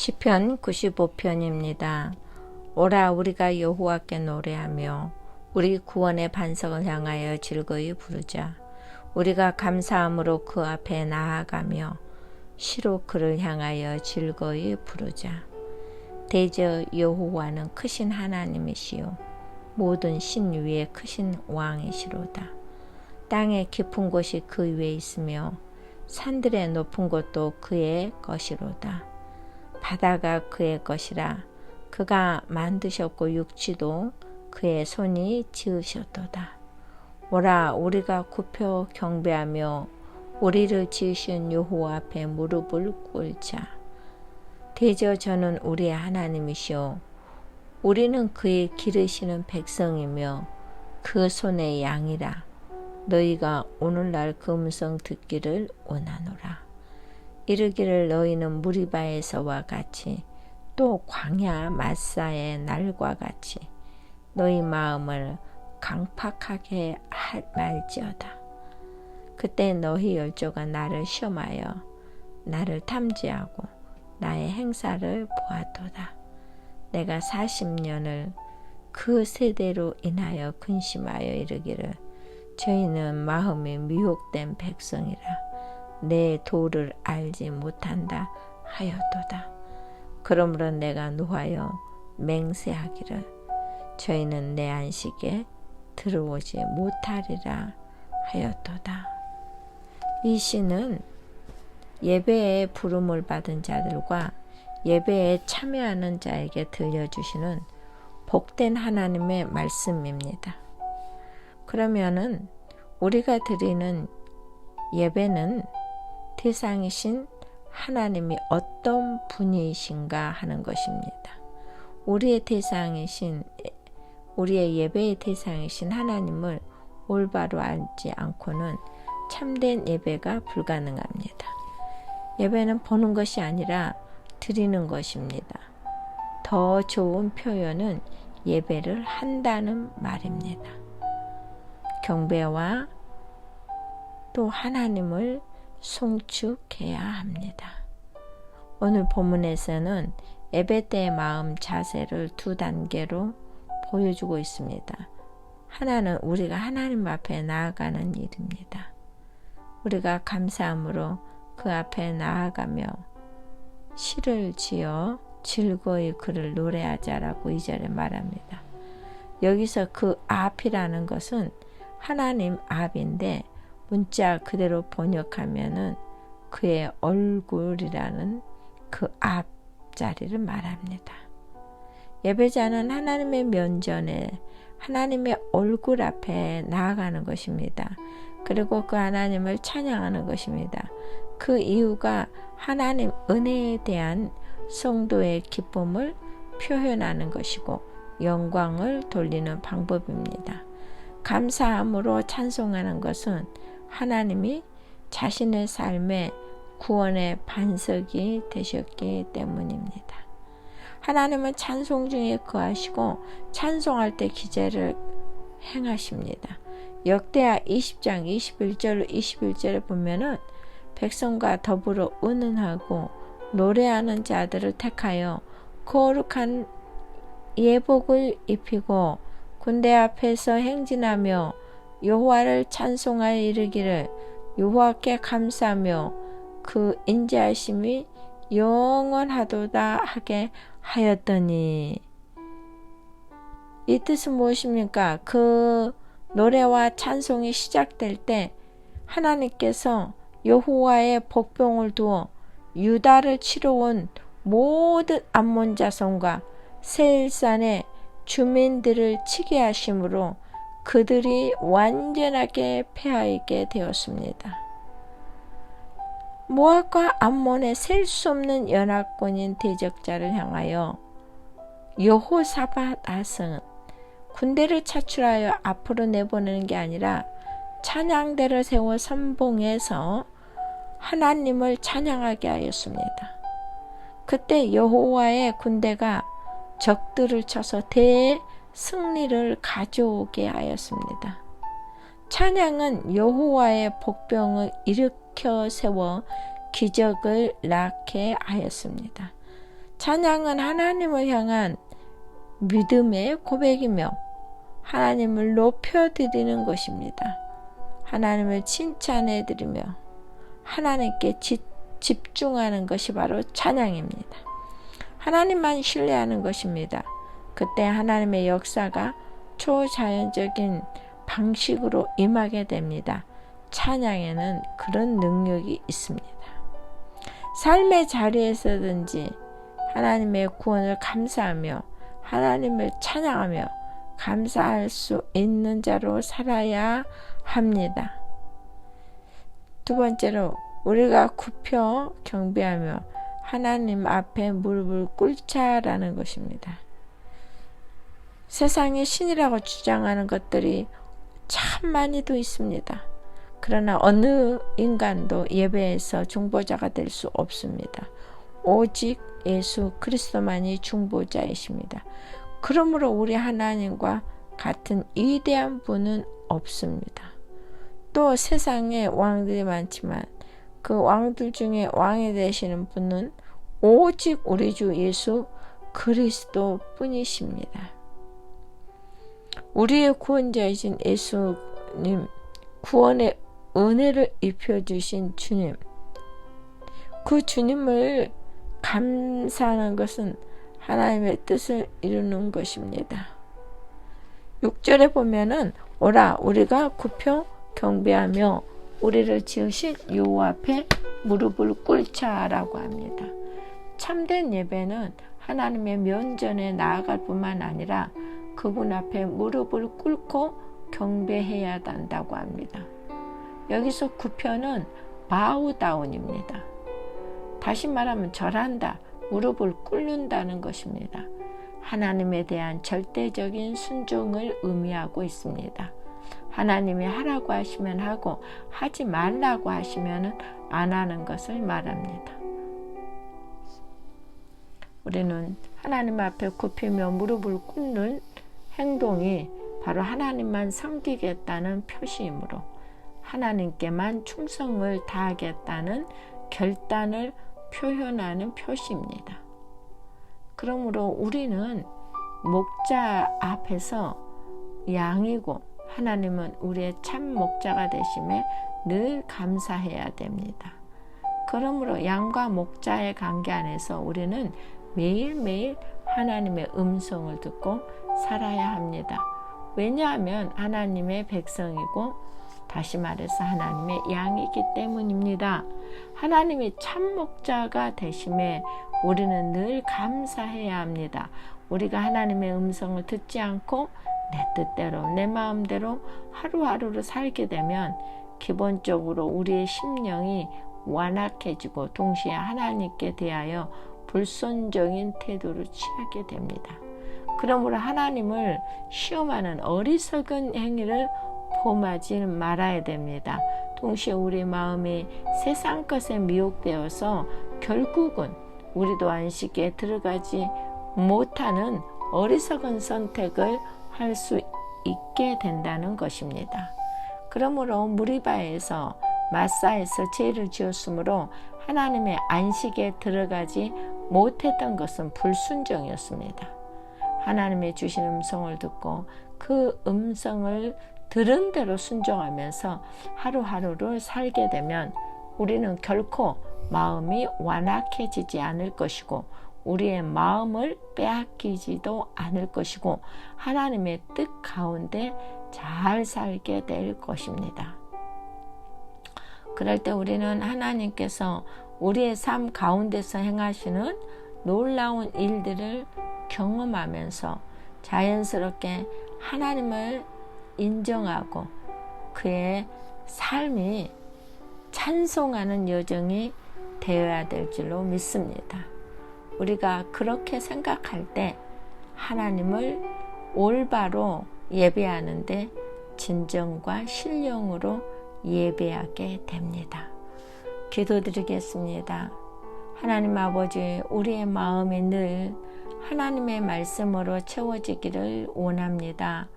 시편 95편입니다. 오라 우리가 여호와께 노래하며 우리 구원의 반석을 향하여 즐거이 부르자. 우리가 감사함으로 그 앞에 나아가며 시로 그를 향하여 즐거이 부르자. 대저 여호와는 크신 하나님이시요 모든 신 위에 크신 왕이시로다. 땅의 깊은 곳이 그 위에 있으며 산들의 높은 곳도 그의 것이로다. 바다가 그의 것이라. 그가 만드셨고 육지도 그의 손이 지으셨도다. 오라 우리가 굽혀 경배하며 우리를 지으신 여호와 앞에 무릎을 꿇자. 대저 저는 우리의 하나님이시오 우리는 그의 기르시는 백성이며 그 손의 양이라. 너희가 오늘날 그 음성 듣기를 원하노라. 이르기를 너희는 무리바에서와 같이 또 광야 마사의 날과 같이 너희 마음을 강팍하게 말지어다. 그때 너희 열조가 나를 시험하여 나를 탐지하고 나의 행사를 보았도다. 내가 40년을 그 세대로 인하여 근심하여 이르기를 저희는 마음이 미혹된 백성이라. 내 도를 알지 못한다 하였도다. 그러므로 내가 노하여 맹세하기를 저희는 내 안식에 들어오지 못하리라 하였도다. 이 시는 예배에 부름을 받은 자들과 예배에 참여하는 자에게 들려주시는 복된 하나님의 말씀입니다. 그러면은 우리가 드리는 예배는 대상이신 하나님이 어떤 분이신가 하는 것입니다. 우리의 예배의 대상이신 하나님을 올바로 알지 않고는 참된 예배가 불가능합니다. 예배는 보는 것이 아니라 드리는 것입니다. 더 좋은 표현은 예배를 한다는 말입니다. 경배와 또 하나님을 송축해야 합니다. 오늘 본문에서는 예배 때의 마음 자세를 두 단계로 보여주고 있습니다. 하나는 우리가 하나님 앞에 나아가는 일입니다. 우리가 감사함으로 그 앞에 나아가며 시를 지어 즐거이 그를 노래하자라고 2절에 말합니다. 여기서 그 앞이라는 것은 하나님 앞인데 문자 그대로 번역하면은 그의 얼굴이라는 그 앞자리를 말합니다. 예배자는 하나님의 면전에 하나님의 얼굴 앞에 나아가는 것입니다. 그리고 그 하나님을 찬양하는 것입니다. 그 이유가 하나님 은혜에 대한 성도의 기쁨을 표현하는 것이고 영광을 돌리는 방법입니다. 감사함으로 찬송하는 것은 하나님이 자신의 삶의 구원의 반석이 되셨기 때문입니다. 하나님은 찬송 중에 거하시고 찬송할 때 기제를 행하십니다. 역대하 20장 21절에 보면은 백성과 더불어 의논하고 노래하는 자들을 택하여 거룩한 예복을 입히고 군대 앞에서 행진하며 여호와를 찬송하여 이르기를 여호와께 감사하며 그 인자하심이 영원하도다 하게 하였더니 이 뜻은 무엇입니까? 그 노래와 찬송이 시작될 때 하나님께서 여호와의 복병을 두어 유다를 치러 온 모든 암몬 자손과 세일산의 주민들을 치게 하심으로 그들이 완전하게 패하게 되었습니다. 모압과 암몬의 셀 수 없는 연합군인 대적자를 향하여 여호사밧은 군대를 차출하여 앞으로 내보내는 게 아니라 찬양대를 세워 선봉해서 하나님을 찬양하게 하였습니다. 그때 여호와의 군대가 적들을 쳐서 대승리를 가져오게 하였습니다. 찬양은 여호와의 복병을 일으켜 세워 기적을 낳게 하였습니다. 찬양은 하나님을 향한 믿음의 고백이며 하나님을 높여드리는 것입니다. 하나님을 칭찬해드리며 하나님께 집중하는 것이 바로 찬양입니다. 하나님만 신뢰하는 것입니다. 그때 하나님의 역사가 초자연적인 방식으로 임하게 됩니다. 찬양에는 그런 능력이 있습니다. 삶의 자리에서든지 하나님의 구원을 감사하며 하나님을 찬양하며 감사할 수 있는 자로 살아야 합니다. 두 번째로 우리가 굽혀 경배하며 하나님 앞에 무릎을 꿇자라는 것입니다. 세상에 신이라고 주장하는 것들이 참 많이도 있습니다. 그러나 어느 인간도 예배에서 중보자가 될 수 없습니다. 오직 예수 그리스도만이 중보자이십니다. 그러므로 우리 하나님과 같은 위대한 분은 없습니다. 또 세상에 왕들이 많지만 그 왕들 중에 왕이 되시는 분은 오직 우리 주 예수 그리스도 뿐이십니다. 우리의 구원자이신 예수님, 구원의 은혜를 입혀주신 주님, 그 주님을 감사하는 것은 하나님의 뜻을 이루는 것입니다. 6절에 보면은 오라 우리가 굽혀 경배하며 우리를 지으신 여호와 앞에 무릎을 꿇자라고 합니다. 참된 예배는 하나님의 면전에 나아갈 뿐만 아니라 그분 앞에 무릎을 꿇고 경배해야 한다고 합니다. 여기서 굽혀는 바우다운입니다. 다시 말하면 절한다, 무릎을 꿇는다는 것입니다. 하나님에 대한 절대적인 순종을 의미하고 있습니다. 하나님이 하라고 하시면 하고 하지 말라고 하시면 안 하는 것을 말합니다. 우리는 하나님 앞에 굽히며 무릎을 꿇는 행동이 바로 하나님만 섬기겠다는 표시이므로 하나님께만 충성을 다하겠다는 결단을 표현하는 표시입니다. 그러므로 우리는 목자 앞에서 양이고 하나님은 우리의 참 목자가 되심에 늘 감사해야 됩니다. 그러므로 양과 목자의 관계 안에서 우리는 매일매일 하나님의 음성을 듣고 살아야 합니다. 왜냐하면 하나님의 백성이고 다시 말해서 하나님의 양이기 때문입니다. 하나님이 참 목자가 되심에 우리는 늘 감사해야 합니다. 우리가 하나님의 음성을 듣지 않고 내 뜻대로 내 마음대로 하루하루를 살게 되면 기본적으로 우리의 심령이 완악해지고 동시에 하나님께 대하여 불순종인 태도를 취하게 됩니다. 그러므로 하나님을 시험하는 어리석은 행위를 범하지 말아야 됩니다. 동시에 우리 마음이 세상 것에 미혹되어서 결국은 우리도 안식에 들어가지 못하는 어리석은 선택을 할 수 있게 된다는 것입니다. 그러므로 무리바에서 마사에서 죄를 지었으므로 하나님의 안식에 들어가지 못했던 것은 불순종이었습니다. 하나님의 주신 음성을 듣고 그 음성을 들은 대로 순종하면서 하루하루를 살게 되면 우리는 결코 마음이 완악해지지 않을 것이고 우리의 마음을 빼앗기지도 않을 것이고 하나님의 뜻 가운데 잘 살게 될 것입니다. 그럴 때 우리는 하나님께서 우리의 삶 가운데서 행하시는 놀라운 일들을 경험하면서 자연스럽게 하나님을 인정하고 그의 삶이 찬송하는 여정이 되어야 될 줄로 믿습니다. 우리가 그렇게 생각할 때 하나님을 올바로 예배하는데 진정과 신령으로 예배하게 됩니다. 기도드리겠습니다. 하나님 아버지, 우리의 마음이 늘 하나님의 말씀으로 채워지기를 원합니다.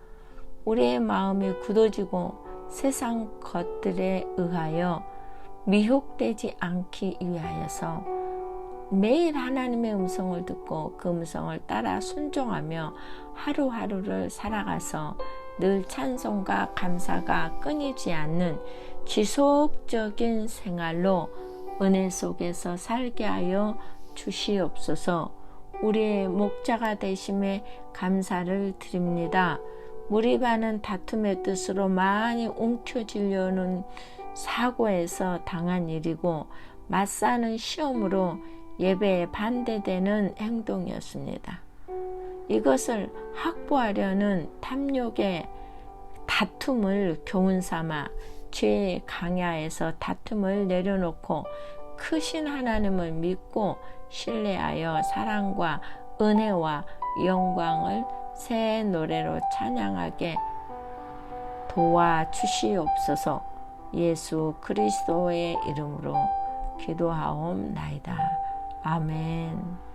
우리의 마음이 굳어지고 세상 것들에 의하여 미혹되지 않기 위하여서 매일 하나님의 음성을 듣고 그 음성을 따라 순종하며 하루하루를 살아가서 늘 찬송과 감사가 끊이지 않는 지속적인 생활로 은혜 속에서 살게 하여 주시옵소서. 우리의 목자가 되심에 감사를 드립니다. 무리 많은 다툼의 뜻으로 많이 움켜쥐려는 사고에서 당한 일이고 맞사는 시험으로 예배에 반대되는 행동이었습니다. 이것을 확보하려는 탐욕의 다툼을 교훈 삼아 죄의 강야에서 다툼을 내려놓고 크신 하나님을 믿고 신뢰하여 사랑과 은혜와 영광을 새 노래로 찬양하게 도와주시옵소서. 예수 그리스도의 이름으로 기도하옵나이다. 아멘.